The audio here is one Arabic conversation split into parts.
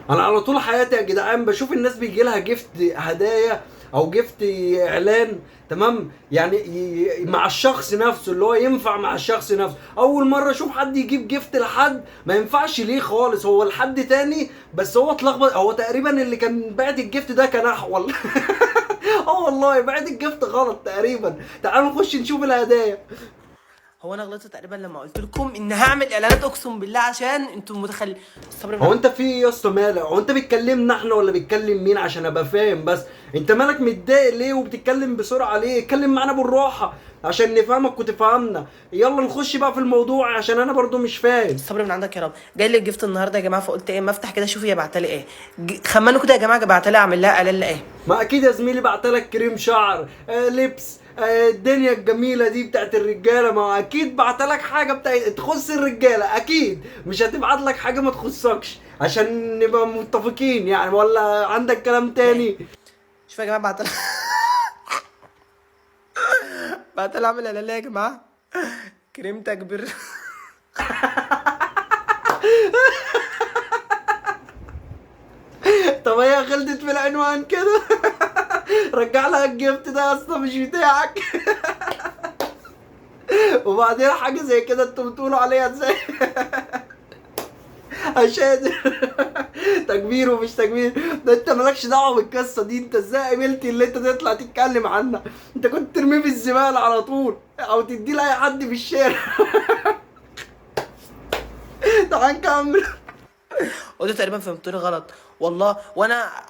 انا على طول حياتي يا جدعان بشوف الناس بيجي لها جفت هدايا او جفت اعلان، تمام؟ يعني مع الشخص نفسه، اللي هو ينفع مع الشخص نفسه. اول مره اشوف حد يجيب جفت لحد ما ينفعش ليه خالص، هو لحد تاني بس هو اتلخبط. هو تقريبا اللي كان بعت الجفت ده كان احول. اه والله بعت الجفت غلط تقريبا. تعالوا نخش نشوف الهدايا. هو انا غلطت تقريبا لما قلت لكم ان هعمل اعلانات، اقسم بالله عشان انتم الصبر من هو عندكم. انت في ايه يا اسطى مالك؟ هو انت بتكلمنا احنا ولا بتكلم مين عشان ابقى فاهم بس؟ انت مالك متضايق ليه وبتتكلم بسرعه ليه؟ اتكلم معانا بالراحه عشان نفهمك وتفهمنا. يلا نخش بقى في الموضوع عشان انا برضو مش فاهم. الصبر من عندك يا رب. جاي لي الجفت النهارده يا جماعه، فقلت ايه ما افتح كده اشوف هي بعتلي ايه. خمنوا كده يا جماعه، بعتلي اعمل لها اعلان لايه؟ ما اكيد يا زميلي بعتلك كريم شعر، لبس، الدنيا الجميله دي بتاعت الرجاله. ما اكيد بعتلك حاجه بتاعت تخص الرجاله، اكيد مش هتبعت لك حاجه ما تخصكش عشان نبقى متفقين يعني، ولا عندك كلام لا، تاني؟ شوف يا جماعه بعتلي. بعتلي اعمل اعلان ليه يا جماعه؟ كريم تكبير. طب هي غلطت في العنوان كده. رجع لها الجبت ده يا اسطى مش بتاعك. وبعدين حاجه زي كده انتوا بتقولوا عليها ازاي؟ عشان تكبير ومش تكبير ده انت مالكش دعوه بالقصه دي. انت ازاي قبلت اللي انت تطلع تتكلم عنها؟ انت كنت ترميه في الزباله على طول او تديه لاي حد في الشارع. تعال نكمل. قلت تقريبا فهمتوني غلط والله.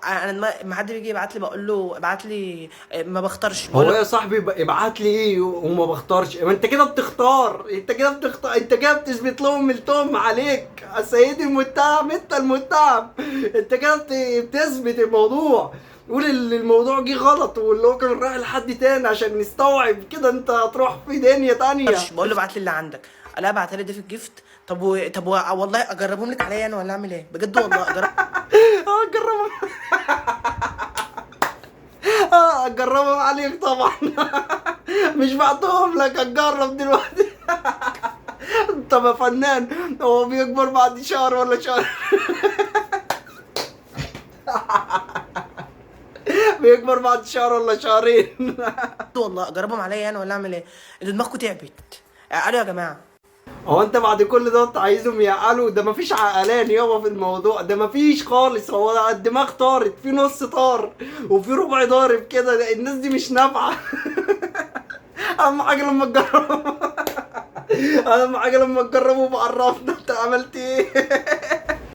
انا لما حد بيجي يبعت لي بقول له ابعت لي، ما بختارش، بقول هو له يا صاحبي ابعت لي ايه وما بختارش؟ ما انت كده بتختار، انت كده بتختار، انت كده بتثبت لهم التهم عليك يا سيدي المتهم، انت المتهم. انت كده بتثبت الموضوع. قول الموضوع جه غلط واللي هو كان رايح لحد تاني عشان نستوعب كده انت هتروح في دنيا تانية. بقول له ابعت لي اللي عندك. لا بعتها لي ده في الجيفت. والله اجربهم لك عليا انا ولا اعمل ايه؟ بجد والله اجرب. اه جربهم. اه اجربهم عليك طبعا. مش بعتهم لك، اجرب دلوقتي. طب يا فنان، هو بيكبر بعد شهر ولا شهر؟ بيكبر بعد شهر ولا شهرين؟ والله اجربهم عليا انا ولا اعمل ايه؟ انتوا دماغكم تعبت. قالوا يا جماعه. هو انت بعد كل ده انت عايزهم يعقلوا؟ ده مفيش عقلان يابا في الموضوع ده، مفيش خالص. هو الدماغ طارت، في نص طار وفي ربع ضارب كده. الناس دي مش نافعه. اهم حاجه لما تجربوا. اهم حاجه لما تجربوا بعرفنا انت عملت ايه.